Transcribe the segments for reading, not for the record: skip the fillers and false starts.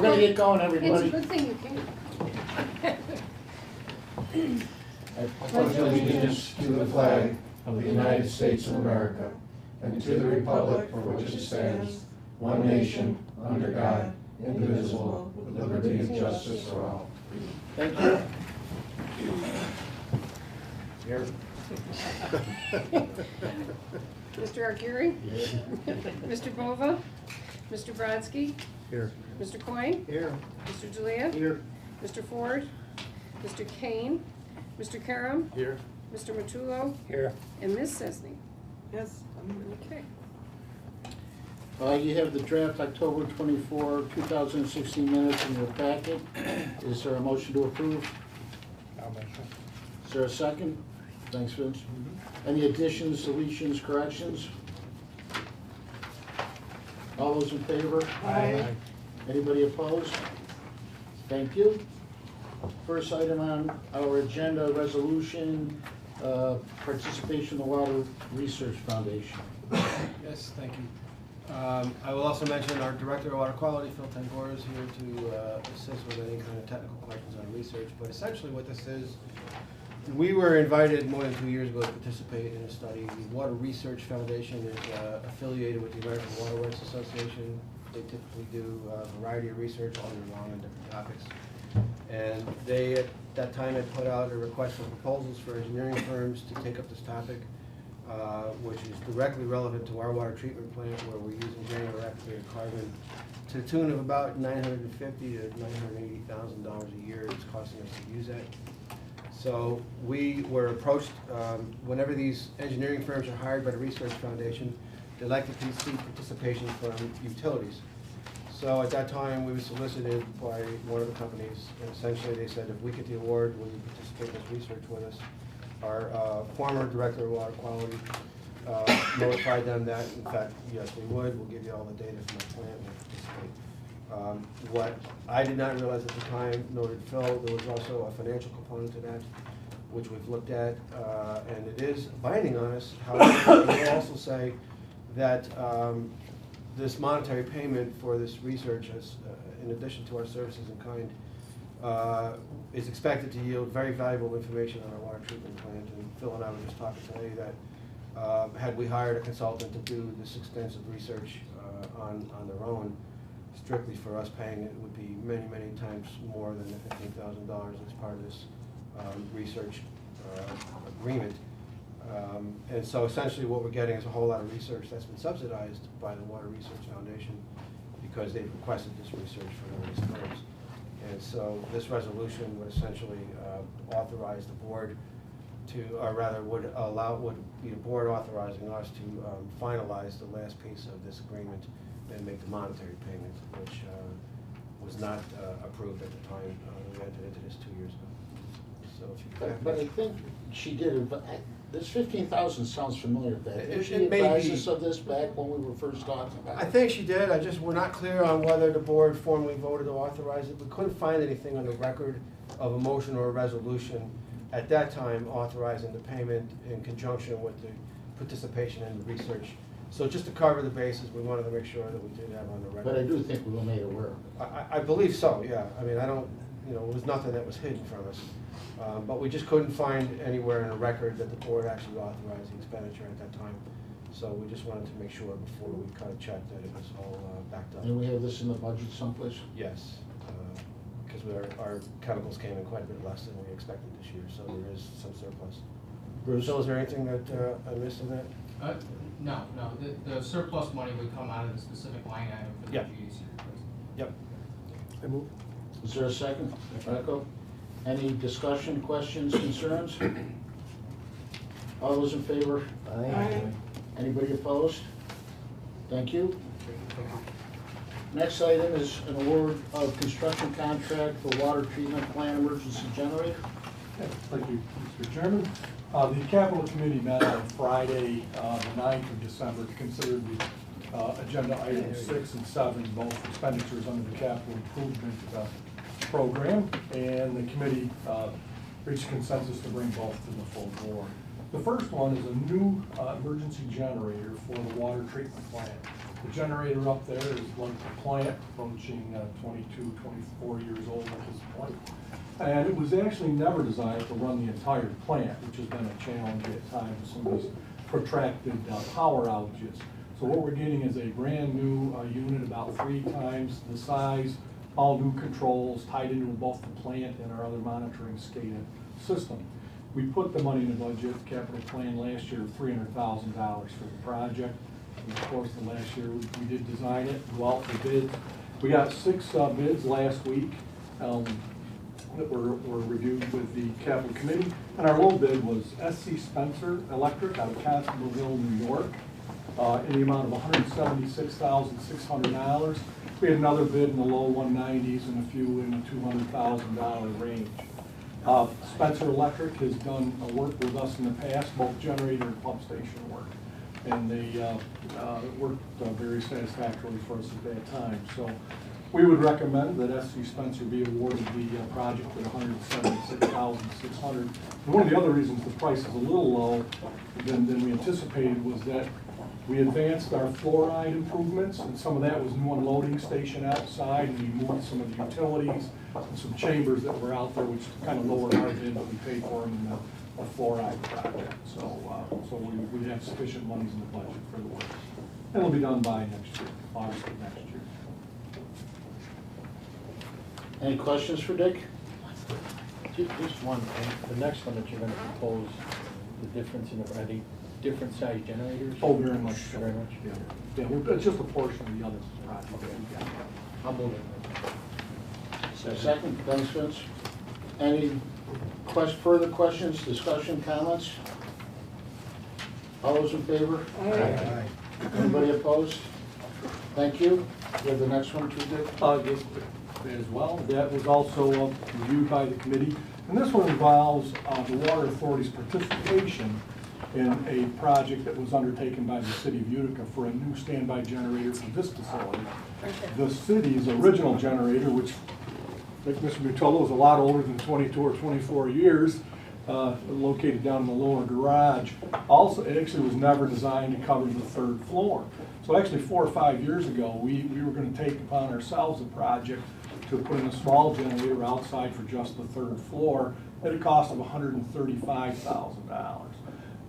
gonna get going, It's a everybody. good thing you came. I pledge allegiance to the flag of the United States of America and to the republic for which it stands, one nation, under God, indivisible, with liberty and justice for all. Thank you. Here. Mr. Arcuri? Mr. Bova? Mr. Brodsky? Here. Mr. Coyne? Here. Mr. Jalea? Here. Mr. Ford? Mr. Kane? Mr. Karam? Here. Mr. Matullo? Here. And Ms. Sesney? Yes. Okay. You have the draft October 24, 2016 minutes in your packet. Is there a motion to approve? Is there a second? Thanks, Vince. Any additions, deletions, corrections? All those in favor? Aye. Anybody opposed? Thank you. First item on our agenda, resolution, participation in the Water Research Foundation. Yes, thank you. I will also mention our Director of Water Quality, Phil Tangora, is here to assist with any kind of technical questions on research. But essentially what this is, we were invited more than 2 years ago to participate in a study. The Water Research Foundation is affiliated with the American Waterworks Association. They typically do a variety of research all year long on different topics. And they, at that time, had put out a request for proposals for engineering firms to take up this topic, which is directly relevant to our water treatment plant, where we're using granular activated carbon to the tune of about $950,000 to $980,000 a year it's costing us to use that. So we were approached, whenever these engineering firms are hired by the Research Foundation, they like to see participation from utilities. So at that time, we were solicited by one of the companies, and essentially they said, if we get the award, will you participate in this research with us? Our former Director of Water Quality notified them that, in fact, yes, we would. We'll give you all the data from our plant, we'll participate. What I did not realize at the time, nor did Phil, there was also a financial component to that, which we've looked at, and it is binding on us. However, I will also say that this monetary payment for this research, in addition to our services in kind, is expected to yield very valuable information on our water treatment plant. And Phil and I were just talking today that had we hired a consultant to do this extensive research on their own, strictly for us paying it would be many, many times more than the $15,000 as part of this research agreement. And so essentially what we're getting is a whole lot of research that's been subsidized by the Water Research Foundation because they've requested this research from various firms. And so this resolution would essentially authorize the board to, or rather would be the board authorizing us to finalize the last piece of this agreement and make the monetary payment, which was not approved at the time we entered into this 2 years ago. So if you But I think she did, this 15,000 sounds familiar. Did she It may advise be. us of this back when we were first talking about it? I think she did. We're not clear on whether the board formally voted to authorize it. We couldn't find anything on the record of a motion or a resolution at that time authorizing the payment in conjunction with the participation in the research. So just to cover the bases, we wanted to make sure that we did have on the record. But I do think we were made aware of it. I believe so, yeah. I mean, I don't, it was nothing that was hidden from us. But we just couldn't find anywhere in the record that the board actually authorized the expenditure at that time. So we just wanted to make sure before we cut a check that it was all backed up. And we have this in the budget someplace? Yes, because our chemicals came in quite a bit less than we expected this year, so there is some surplus. Bruce? So is there anything that I missed in that? No. The surplus money would come out of the specific line item for the Yeah. GAC replacement. Yep. Is there a second? Echo? Any discussion, questions, concerns? All those in favor? Aye. Anybody opposed? Thank you. Next item is an award of construction contract for water treatment plant emergency generator. Thank you, Mr. Chairman. The Capital Committee met on Friday, the 9th of December, to consider the agenda items 6 and 7, both expenditures under the capital improvement program, and the committee reached consensus to bring both to the full board. The first one is a new emergency generator for the water treatment plant. The generator up there is like the plant approaching 22, 24 years old at this point. And it was actually never designed to run the entire plant, which has been a challenge at times with some of these protracted power outages. So what we're getting is a brand new unit, about 3 times the size, all new controls tied into both the plant and our other monitoring SCADA system. We put the money in the budget capital plan last year of $300,000 for the project. And of course, the last year we did design it, go out for bids. We got 6 bids last week that were reviewed with the capital committee. And our low bid was SC Spencer Electric out of Constableville, New York, in the amount of $176,600. We had another bid in the low 190s and a few in the $200,000 range. Spencer Electric has done work with us in the past, both generator and pump station work. And they worked very satisfactorily for us at that time. So we would recommend that SC Spencer be awarded the project at $176,600. And one of the other reasons the price is a little low than we anticipated was that we advanced our fluoride improvements, and some of that was new unloading station outside, and we moved some of the utilities and some chambers that were out there, which kind of lowered our bid, but we paid for them in the fluoride project. So we have sufficient monies in the budget for the work. And it'll be done by next year, August of next year. Any questions for Dick? Just one, the next one that you're gonna propose, the difference in the, are they different size generators? Oh, very much. Very much? Yeah, it's just a portion of the other project that we got. I'll move it. Second, Dennis Fitz. Any further questions, discussion, comments? All those in favor? Aye. Anybody opposed? Thank you. You have the next one too, Dick? Yes, as well. That was also reviewed by the committee. And this one involves the Water Authority's participation in a project that was undertaken by the city of Utica for a new standby generator for this facility. The city's original generator, which, like Mr. Mutola, was a lot older than 22 or 24 years, located down in the lower garage, also, it actually was never designed to cover the 3rd floor. So actually 4 or 5 years ago, we were going to take upon ourselves a project to put in a small generator outside for just the 3rd floor at a cost of $135,000.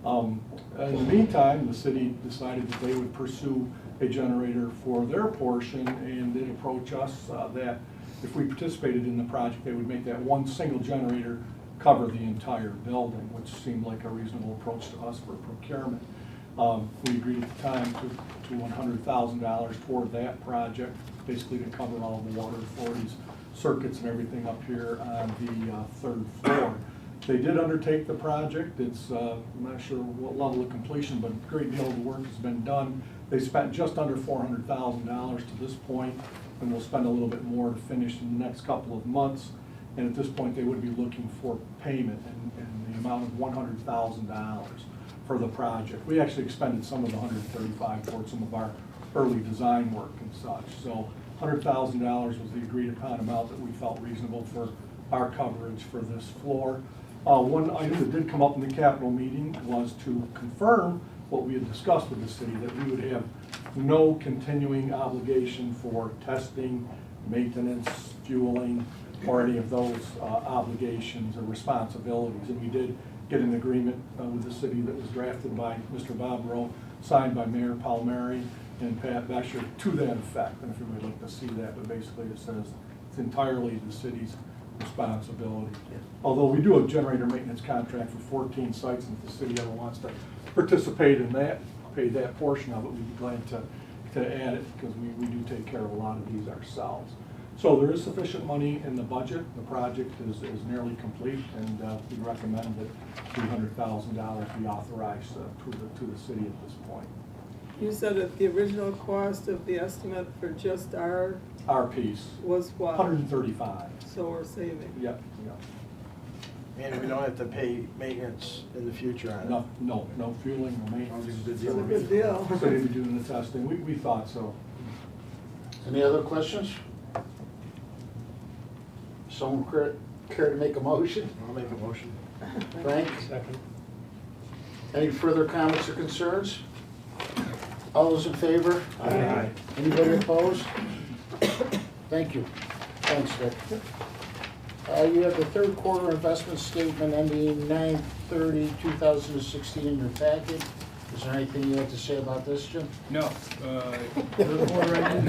In the meantime, the city decided that they would pursue a generator for their portion, and did approach us that if we participated in the project, they would make that one single generator cover the entire building, which seemed like a reasonable approach to us for procurement. We agreed at the time to $100,000 toward that project, basically to cover all the Water Authority's circuits and everything up here on the 3rd floor. They did undertake the project. It's, I'm not sure what level of completion, but a great deal of the work has been done. They spent just under $400,000 to this point, and we'll spend a little bit more to finish in the next couple of months. And at this point, they would be looking for payment in the amount of $100,000 for the project. We actually expended some of the $135,000 towards some of our early design work and such. So $100,000 was the agreed upon amount that we felt reasonable for our coverage for this floor. One item that did come up in the capital meeting was to confirm what we had discussed with the city, that we would have no continuing obligation for testing, maintenance, fueling, or any of those obligations or responsibilities. And we did get an agreement with the city that was drafted by Mr. Bob Rowe, signed by Mayor Palmieri and Pat Becher to that effect. And if you would like to see that, but basically it says it's entirely the city's responsibility. Although we do a generator maintenance contract for 14 sites, and if the city ever wants to participate in that, pay that portion of it, we'd be glad to add it, because we do take care of a lot of these ourselves. So there is sufficient money in the budget. The project is nearly complete, and we recommend that $300,000 be authorized to the city at this point. You said that the original cost of the estimate for just our piece was what? 135. So we're saving. Yep. And we don't have to pay maintenance in the future on it. No fueling, no maintenance. It's a good deal. So they'd be doing the testing. We thought so. Any other questions? Someone care to make a motion? I'll make a motion. Frank? Second. Any further comments or concerns? All those in favor? Aye. Anybody opposed? Thank you. Thanks, Dick. You have the third quarter investment statement ending 9/30/2016 in your packet. Is there anything you have to say about this, Jim? No, third quarter ending.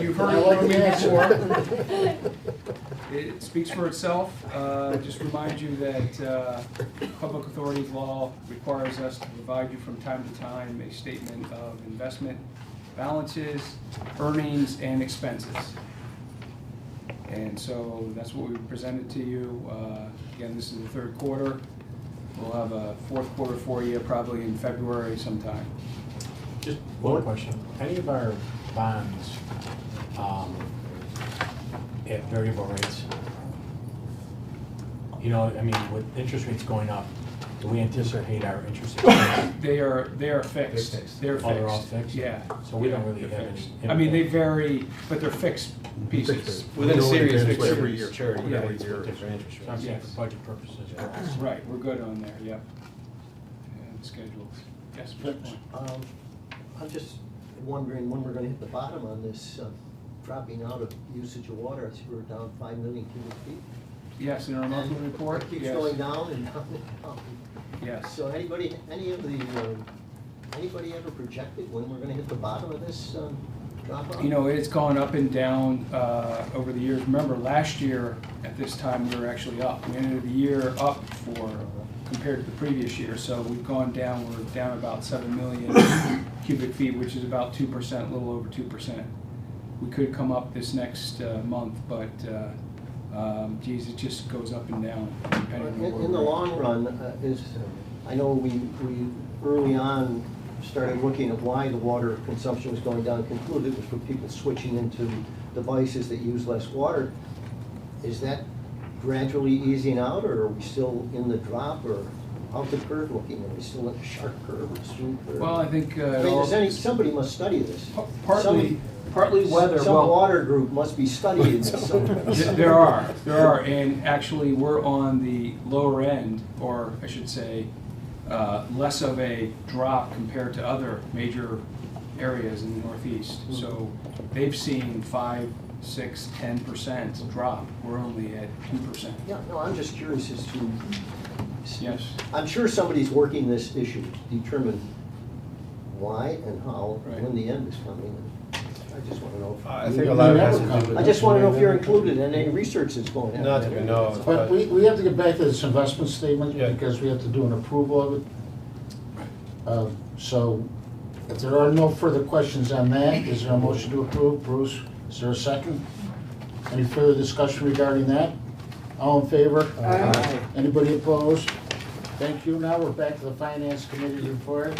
You've heard I it like from me the answer. before. It speaks for itself. Just remind you that Public Authorities Law requires us to provide you from time to time a statement of investment balances, earnings, and expenses. And so that's what we presented to you. Again, this is the third quarter. We'll have a fourth quarter for you probably in February sometime. Just one question. Any of our bonds at variable rates? You know, I mean, with interest rates going up, do we anticipate our interest expense? They are fixed. They're fixed. They're Oh, they're all fixed. fixed? Yeah. So we don't really They're have any fixed. impact. I mean, they vary, but they're fixed pieces. Within a series, Every fixed every year. year. Yeah. Every year, different interest So I'm rates. saying for budget purposes. Right, we're good on there, yep. And the schedules. Yes, Mr. Point. I'm just wondering when we're gonna hit the bottom on this dropping out of usage of water. I see we're down 5 million cubic feet. Yes, in our monthly report, It keeps yes. going down and down and down. Yes. So anybody ever projected when we're gonna hit the bottom of this drop off? You know, it's gone up and down over the years. Remember, last year at this time, we were actually up. We ended the year up compared to the previous year. So we've gone down, we're down about 7 million cubic feet, which is about 2%, a little over 2%. We could come up this next month, but geez, it just goes up and down depending on where In the we're at. long run, I know we early on started looking at why the water consumption was going down, concluded it was for people switching into devices that use less water. Is that gradually easing out, or are we still in the drop, or how's the curve looking? Are we still at the sharp curve or the smooth curve? Well, I think I mean, somebody must study this. partly weather. Some Well, water group must be studying this somewhere. There are, and actually, we're on the lower end, or I should say, less of a drop compared to other major areas in the Northeast. So they've seen 5, 6, 10% drop. We're only at 2%. Yeah, no, I'm just curious as to. Yes. I'm sure somebody's working this issue to determine why and how, Right. when the end is coming. I just want to know. I think a lot of it has to do with. I just want to know if you're included in any research that's going on. Not that we know of, But we have to get back to this investment statement Yeah. because we have to do an approval of it. So if there are no further questions on that, is there a motion to approve? Bruce, is there a second? Any further discussion regarding that? All in favor? Aye. Anybody opposed? Thank you. Now we're back to the Finance Committee report.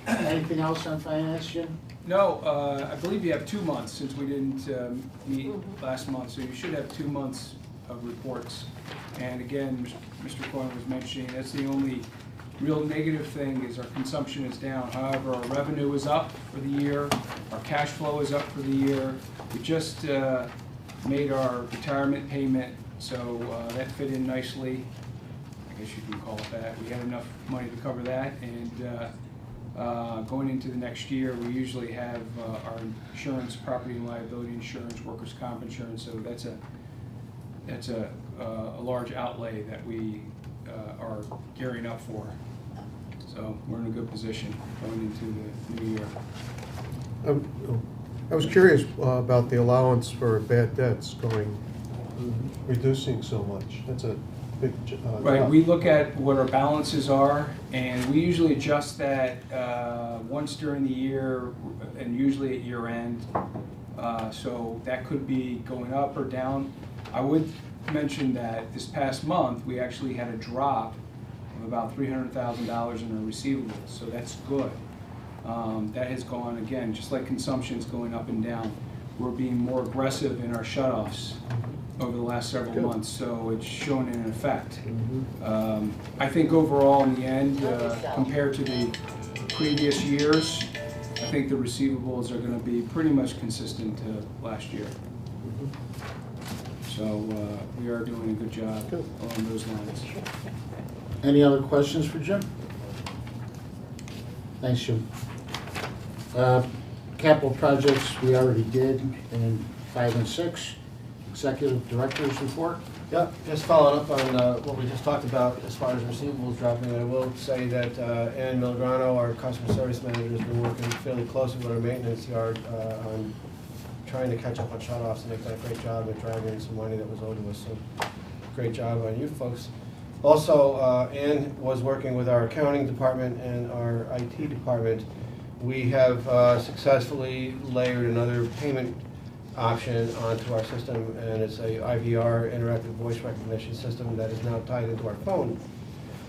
Anything else on finance, Jim? No, I believe you have 2 months since we didn't meet last month, so you should have 2 months of reports. And again, Mr. Cohen was mentioning, that's the only real negative thing is our consumption is down. However, our revenue is up for the year, our cash flow is up for the year. We just made our retirement payment, so that fit in nicely. I guess you can call it that. We had enough money to cover that, and going into the next year, we usually have our insurance, property and liability insurance, workers' comp insurance, so that's a large outlay that we are gearing up for. So we're in a good position going into the new year. I was curious about the allowance for bad debts reducing so much. That's a big Right, drop. we look at what our balances are, and we usually adjust that once during the year, and usually at year end. So that could be going up or down. I would mention that this past month, we actually had a drop of about $300,000 in our receivables, so that's good. That has gone, again, just like consumption's going up and down. We're being more aggressive in our shutoffs over the last several months, so it's shown in effect. I think overall, in the end, compared to the previous years, I think the receivables are going to be pretty much consistent to last year. So we are doing a good job along those lines. Any other questions for Jim? Thanks, Jim. Capital projects, we already did in 5 and 6. Executive Director's report. Yeah, just following up on what we just talked about as far as receivables dropping, I will say that Ann Milgrano, our customer service manager, has been working fairly closely with our maintenance yard on trying to catch up on shut-offs, and they've done a great job at driving in some money that was owed to us, so great job on you folks. Also, Ann was working with our accounting department and our IT department. We have successfully layered another payment option onto our system, and it's a IVR, interactive voice recognition system, that is now tied into our phone.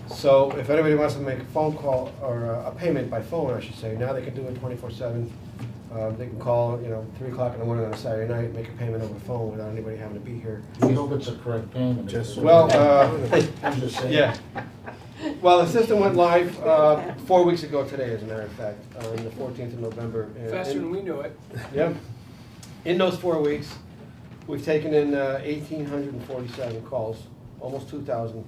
So if anybody wants to make a phone call, or a payment by phone, I should say, now they can do it 24/7. They can call, 3 o'clock in the morning on a Saturday night, make a payment over the phone without anybody having to be here. We hope it's a correct payment. Well, I'm just saying. yeah. Well, the system went live 4 weeks ago today, as a matter of fact, on the 14th of November. And- Faster than we knew it. Yep. In those 4 weeks, we've taken in 1,847 calls, almost 2,000.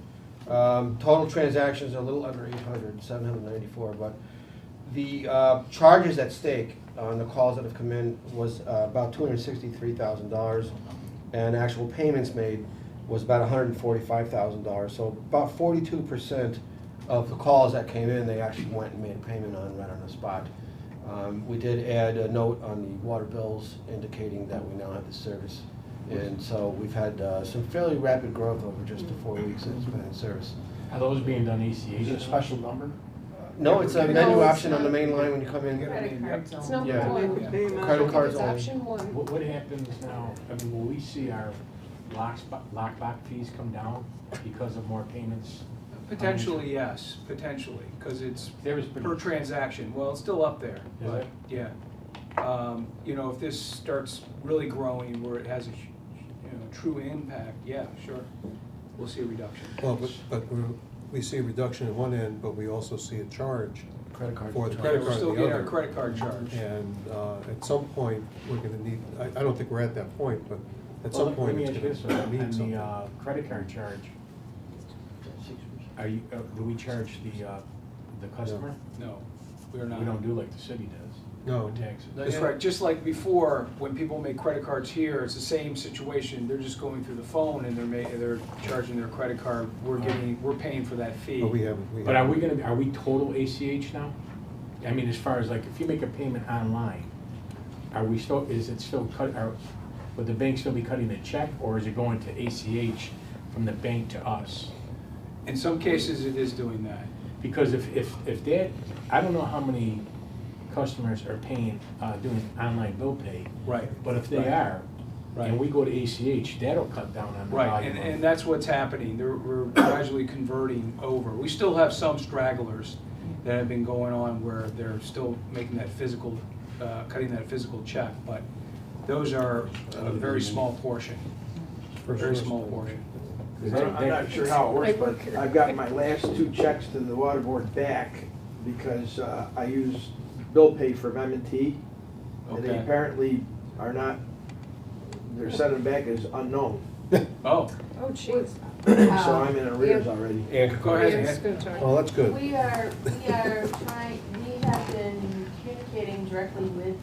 Total transactions are a little under 800, 794, but the charges at stake on the calls that have come in was about $263,000, and actual payments made was about $145,000. So about 42% of the calls that came in, they actually went and made a payment on right on the spot. We did add a note on the water bills indicating that we now have the service. And so we've had some fairly rapid growth over just the 4 weeks that it's been in service. Are those being done ACH? Is it a special number? No, it's a No, menu it's option on the main line when you come in. Credit cards. It's number Yeah. one. Credit cards It's only. option one. What happens now, I mean, will we see our lockbox fees come down because of more payments? Potentially, yes, potentially, because it's There was pretty- per transaction. Well, it's still up there, Is but, it? yeah. If this starts really growing where it has a, true impact, yeah, sure, we'll see a reduction. Well, but we see a reduction in one end, but we also see a charge Credit card. for the Yeah, credit we're card still the getting our other. credit card charge. And at some point, we're gonna need, I don't think we're at that point, but at some Well, point, let it's me ask you this, gonna mean and something. the credit card charge, do we charge the customer? No, we're not. We don't do like the city does. No. with taxes. That's right, just like before, when people make credit cards here, it's the same situation, they're just going through the phone and they're charging their credit card, we're paying for that fee. But we haven't. But are we total ACH now? I mean, as far as like, if you make a payment online, is it still would the bank still be cutting a check, or is it going to ACH from the bank to us? In some cases, it is doing that. Because if that, I don't know how many customers are paying, doing online bill pay. Right. But if they Right. are, Right. and we go to ACH, that'll cut down on the Right, volume. and that's what's happening, we're gradually converting over. We still have some stragglers that have been going on where they're still making that physical, cutting that physical check, but those are a very small portion, very small portion. I'm not sure how it works, but I've gotten my last 2 checks to the water board back because I use bill pay from M&T, and they Okay. apparently are not, they're sending back as unknown. Oh, Oh, jeez. So I'm in arrears already. go ahead, Ian's Ann. gonna talk. Oh, that's good. We are trying, we have been communicating directly with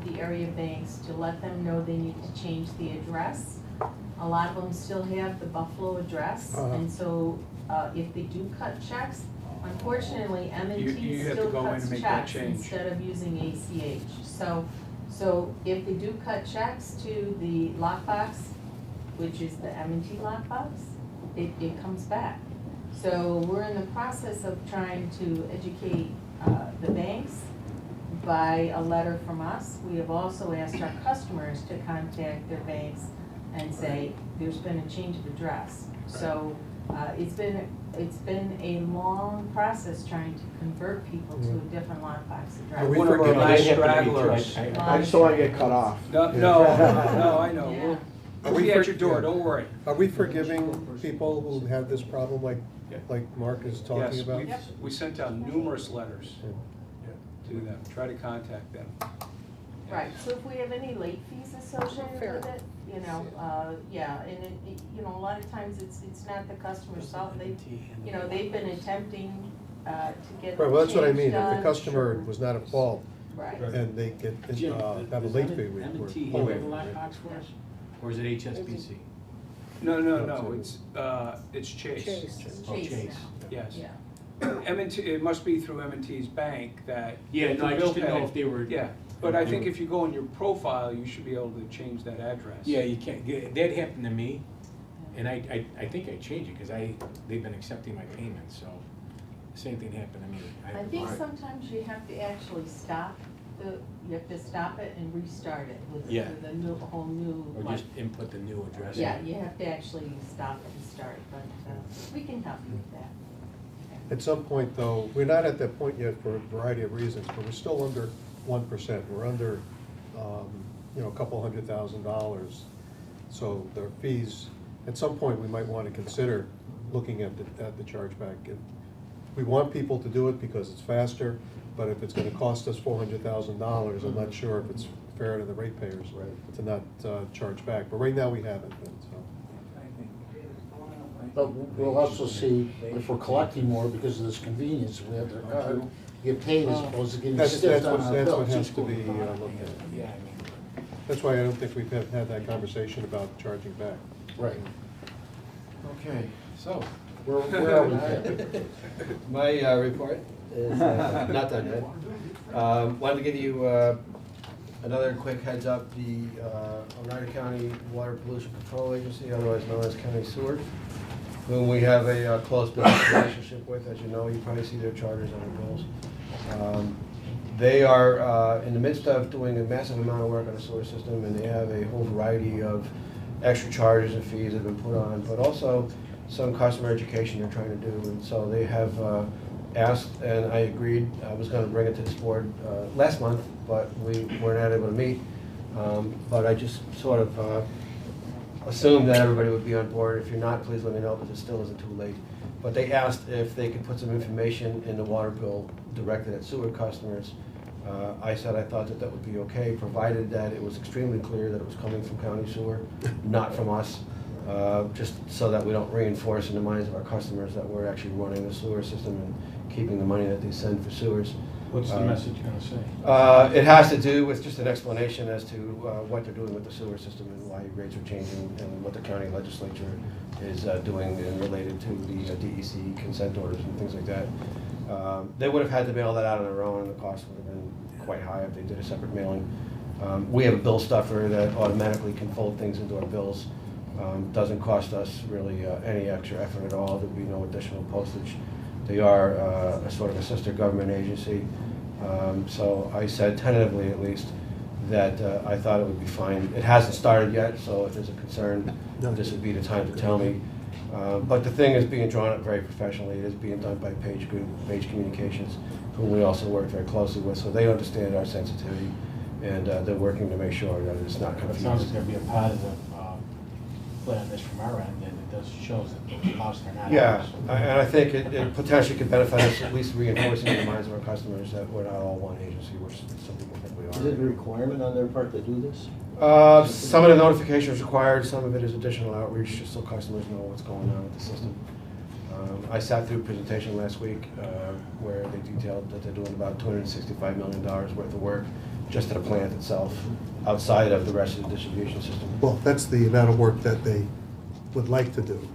the area banks to let them know they need to change the address. A lot of them still have the Buffalo address, and so if they do cut checks, unfortunately, M&T You have to still go in cuts and make that checks change. instead of using ACH. So if they do cut checks to the lockbox, which is the M&T lockbox, it comes back. So we're in the process of trying to educate the banks by a letter from us. We have also asked our customers to contact their banks and say, there's been a change of address. So it's been a long process trying to convert people to a different lockbox Are we One of our forgiving- last They have to be stragglers. too. I just don't want to get cut off. No, I know, Yeah. we'll be at your door, don't worry. Are we forgiving people who have this problem like Mark is talking Yes, about? we sent out numerous letters Yeah. to them, try to contact them. Right, so if we have any late fees associated Fair. with it, you know, yeah, and you know, a lot of times it's not the customer's fault, you know, they've been attempting, to get Right, well, that's what I change mean, if the done. customer was not at fault, Right. and they get, Jim, have a does late fee, we're M&T have pulling. a lockbox for us, or is it HSBC? No, it's Chase. Oh, Chase Chase. Yes. Yeah. M&T, it must be through M&T's bank that. Yeah, no, I just didn't know if they were. Yeah, but I think if you go in your profile, you should be able to change that address. Yeah, you can't, that happened to me, and I think I changed it, because they've been accepting my payments, so, the same thing happened to me. I think sometimes you have to actually stop you have to stop it and restart it with Yeah. with a new, whole new. Or like- just input the new address. Yeah, you have to actually stop and start, but we can help you with that. At some point, though, we're not at that point yet for a variety of reasons, but we're still under 1%. We're under, a couple $100,000. So their fees, at some point, we might want to consider looking at the chargeback. We want people to do it because it's faster, but if it's going to cost us $400,000, I'm not sure if it's fair to the ratepayers to not charge back. But right now, we haven't been, so. But we'll also see if we're collecting more because of this convenience, we have their card, get paid as opposed to getting stiffed on our That's what bills. has to be looked at. Yeah, That's why I don't think we've had that conversation about charging back. Right. Okay, so. Where are we, Ken? My report is not done yet. Wanted to give you another quick heads up. The Oneida County Water Pollution Control Agency, otherwise known as County Sewer, whom we have a close business relationship with. As you know, you probably see their charters on our bills. They are in the midst of doing a massive amount of work on the sewer system, and they have a whole variety of extra charges and fees that have been put on, but also some customer education they're trying to do. And so they have asked, and I agreed, I was going to bring it to this board last month, but we were not able to meet. But I just sort of assumed that everybody would be on board. If you're not, please let me know, because it still isn't too late. But they asked if they could put some information in the water bill directed at sewer customers. I said I thought that would be okay, provided that it was extremely clear that it was coming from county sewer, not from us. Just so that we don't reinforce in the minds of our customers that we're actually running the sewer system and keeping the money that they send for sewers. What's the message gonna say? It has to do with just an explanation as to what they're doing with the sewer system and why rates are changing, and what the county legislature is doing and related to the DEC consent orders and things like that. They would have had to mail that out on their own, and the cost would have been quite high if they did a separate mailing. We have a bill stuffer that automatically can fold things into our bills. Doesn't cost us really any extra effort at all. There'll be no additional postage. They are a sort of a sister government agency. So I said tentatively, at least, that I thought it would be fine. It hasn't started yet, so if there's a concern, this would be the time to tell me. But the thing is being drawn up very professionally. It is being done by Page Communications, whom we also work very closely with, so they understand our sensitivity, and they're working to make sure that it's not It confusing. sounds like there'd be a positive play on this from our end, and it does shows that the costs are not. Yeah, ours. and I think it potentially could benefit us, at least reinforcing in the minds of our customers that we're not all one agency, which some people think we are. Is it a requirement on their part to do this? Some of the notification is required, some of it is additional outreach, just so customers know what's going on with the system. I sat through a presentation last week where they detailed that they're doing about $265 million worth of work just at the plant itself, outside of the rest of the distribution system. Well, that's the amount of work that they would like to do.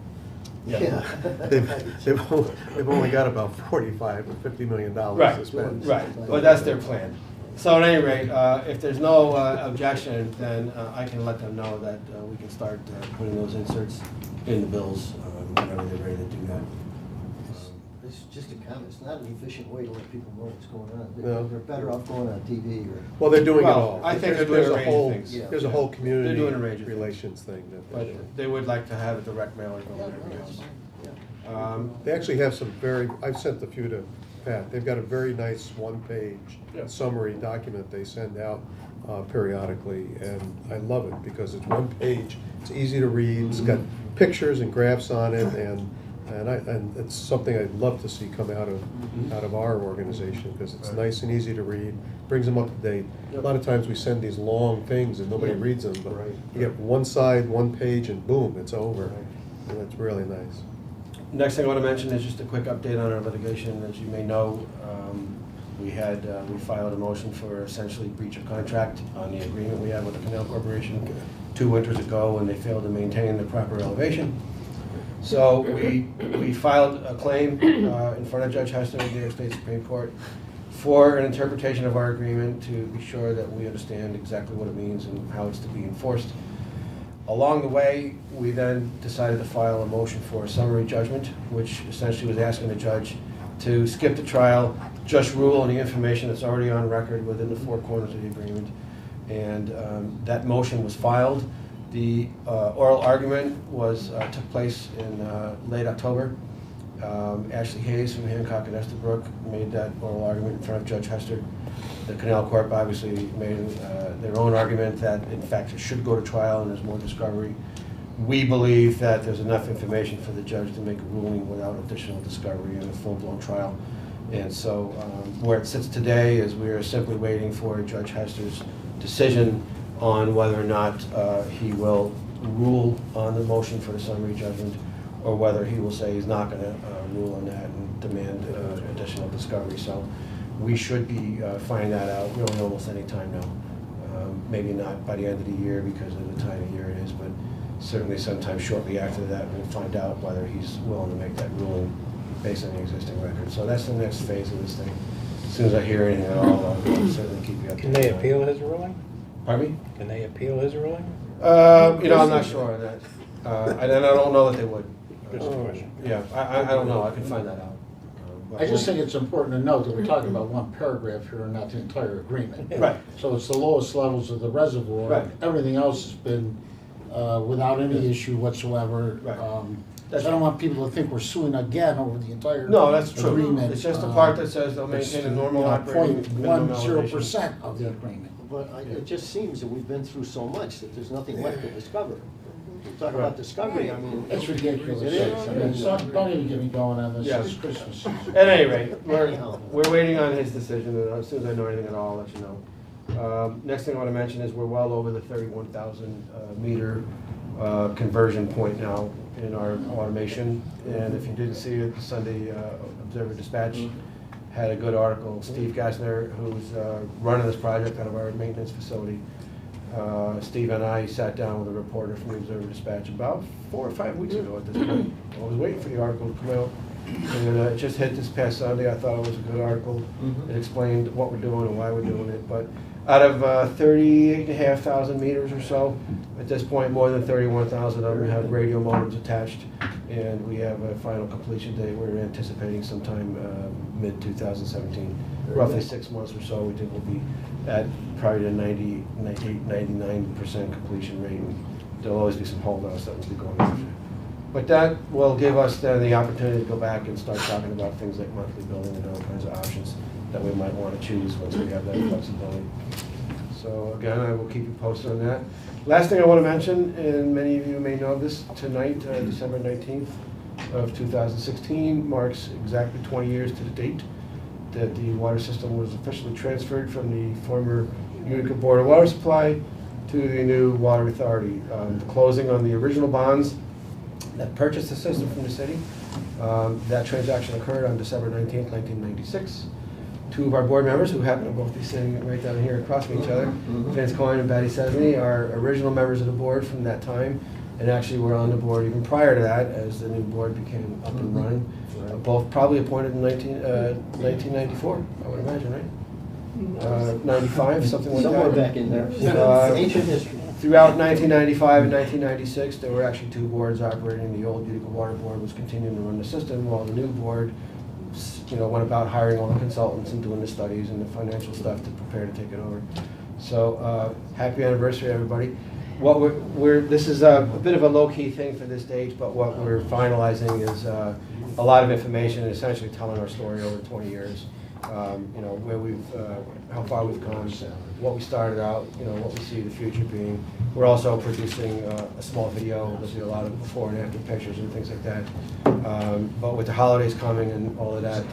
Yeah. They've only got about $45 or $50 million to spend. Right, but that's their plan. So at any rate, if there's no objection, then I can let them know that we can start putting those inserts in the bills whenever they're ready to do that. It's just a comment, it's not an efficient way to let people know what's going on. No. They're better off going on TV or. Well, they're doing it Well, all. I think they're There's doing a a range of whole- things. Yeah. There's a whole They're community doing a range of relations thing that they're But doing. they would like to have a direct mailer go with everything else. They actually have some very, I've sent a few to Pat, they've got a very nice one-page Yeah. summary document they send out periodically, and I love it because it's one page, it's easy to read, it's got pictures and graphs on it, and And it's something I'd love to see come out of our organization, because it's nice and easy to read, brings them up to date. A lot of times we send these long things and nobody reads them, but you get one side, one page, and boom, it's over. And that's really nice. Next thing I want to mention is just a quick update on our litigation. As you may know, we filed a motion for essentially breach of contract on the agreement we had with the Canal Corporation 2 winters ago, and they failed to maintain the proper elevation. So we filed a claim in front of Judge Hester of the New York State Supreme Court for an interpretation of our agreement to be sure that we understand exactly what it means and how it's to be enforced. Along the way, we then decided to file a motion for a summary judgment, which essentially was asking the judge to skip the trial, just rule on the information that's already on record within the 4 corners of the agreement. And that motion was filed. The oral argument took place in late October. Ashley Hayes from Hancock and Estabrook made that oral argument in front of Judge Hester. The Canal Corp obviously made their own argument that, in fact, it should go to trial and there's more discovery. We believe that there's enough information for the judge to make a ruling without additional discovery and a full-blown trial. And so where it sits today is we are simply waiting for Judge Hester's decision on whether or not he will rule on the motion for the summary judgment, or whether he will say he's not going to rule on that and demand additional discovery. So we should be finding that out really almost any time now. Maybe not by the end of the year because of the time of year it is, but certainly sometime shortly after that we'll find out whether he's willing to make that ruling based on the existing record. So that's the next phase of this thing. As soon as I hear anything at all, I'll certainly keep you updated. Can they appeal his ruling? Pardon me? Can they appeal his ruling? I'm not sure on that. And I don't know that they would. Good question. Yeah, I don't know. I can find that out. I just think it's important to note that we're talking about one paragraph here and not the entire agreement. Right. So it's the lowest levels of the reservoir. Right. Everything else has been without any issue whatsoever. Right. I don't want people to think we're suing again over the entire No, that's true. agreement. It's just the part that says they'll maintain a normal operating minimum elevation. 0.10% of the agreement. But it just seems that we've been through so much that there's nothing left to discover. We talk about discovery, I mean. It's ridiculous. It is. I mean, don't even get me going on this. Yeah. It's Christmas season. At any rate, we're waiting on his decision, and as soon as I know anything at all, I'll let you know. Next thing I want to mention is we're well over the 31,000 meter conversion point now in our automation. And if you didn't see it, the Sunday Observer Dispatch had a good article. Steve Gassner, who's running this project out of our maintenance facility, Steve and I sat down with a reporter from the Observer Dispatch about 4 or 5 weeks ago at this point. I was waiting for the article to come out, and it just hit this past Sunday. I thought it was a good article. It explained what we're doing and why we're doing it. But out of 38,500 meters or so, at this point, more than 31,000 of them have radio modems attached, and we have a final completion date we're anticipating sometime mid-2017. Roughly 6 months or so, we think we'll be at probably the 99% completion rate. And there'll always be some holdouts that we'll be going after. But that will give us then the opportunity to go back and start talking about things like monthly billing and other kinds of options that we might want to choose once we have that flexibility. So again, I will keep you posted on that. Last thing I want to mention, and many of you may know this, tonight, December 19th of 2016, marks exactly 20 years to the date that the water system was officially transferred from the former Utica Board of Water Supply to the new Water Authority. The closing on the original bonds that purchased the system from the city, that transaction occurred on December 19th, 1996. 2 of our board members, who happen to both be sitting right down here across from each other, Vince Coyne and Batty Cesney, are original members of the board from that time, and actually were on the board even prior to that as the new board became up and running. Both probably appointed in 1994, I would imagine, right? 95, something like that. Somewhere back in there. Ancient history. Throughout 1995 and 1996, there were actually 2 boards operating. The old Utica Water Board was continuing to run the system, while the new board went about hiring all the consultants and doing the studies and the financial stuff to prepare to take it over. So happy anniversary, everybody. What this is a bit of a low-key thing for this date, but what we're finalizing is a lot of information and essentially telling our story over 20 years you know, where we've, how far we've come, what we started out, you know, what we see the future being. We're also producing a small video. There'll be a lot of before and after pictures and things like that. But with the holidays coming and all of that,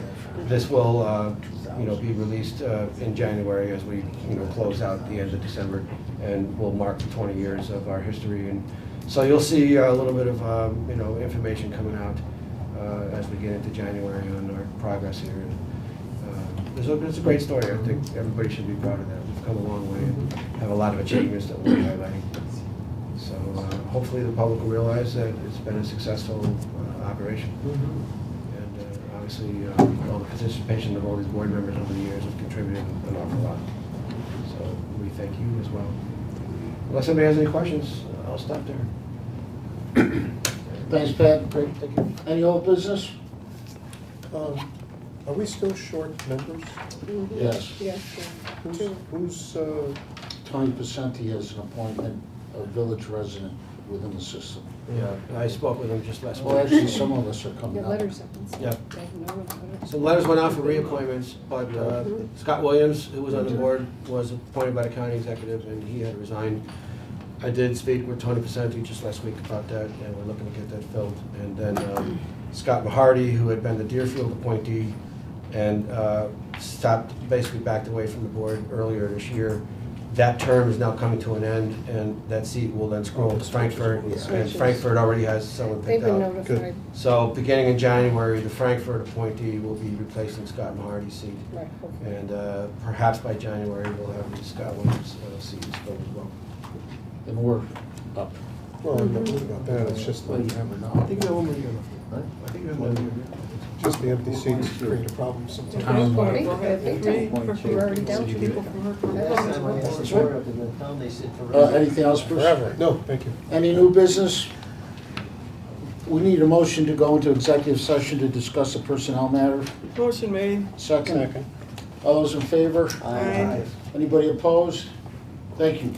this will, you know, be released in January as we, you know, close out the end of December, and will mark the 20 years of our history. And so you'll see a little bit of, you know, information coming out as we get into January on our progress here. It's a great story. I think everybody should be proud of that. We've come a long way and have a lot of achievements that we're highlighting. So hopefully the public will realize that it's been a successful operation. And obviously all the participation of all these board members over the years have contributed an awful lot. So we thank you as well. Unless somebody has any questions, I'll stop there. Thanks, Pat. Great, thank you. Any old business? Are we still short members? Yes. Yes, Who's, Tony Pacenti has an appointment, a village resident within the system. Yeah, I spoke with him just last Well, week. actually, some of us are coming Your up. letters. Yeah. So letters went out for reappointments, but Scott Williams, who was on the board, was appointed by the county executive, and he had resigned. I did speak with Tony Pacenti just last week about that, and we're looking to get that filled. And then Scott Mahardy, who had been the Deerfield appointee, and stopped, basically backed away from the board earlier this year. That term is now coming to an end, and that seat will then scroll to Frankfurt, and Frankfurt already has someone They've picked been out. notified. So beginning in January, the Frankfurt appointee will be replacing Scott Mahardy's seat. Right, okay. And perhaps by January, we'll have the Scott Williams seat filled as well. And we're up. well, I'm not worried about that, it's just, Well, you never know. I think you have one more year left. I think you have one more year. just the empty seats create a problem sometimes. You're already down to people from her. Last time I asked the board up in the town, they said forever. Anything else, Bruce? Forever. No, thank you. Any new business? We need a motion to go into executive session to discuss a personnel matter. Motion made. Second. Second. All those in favor? Aye. Anybody opposed? Thank you.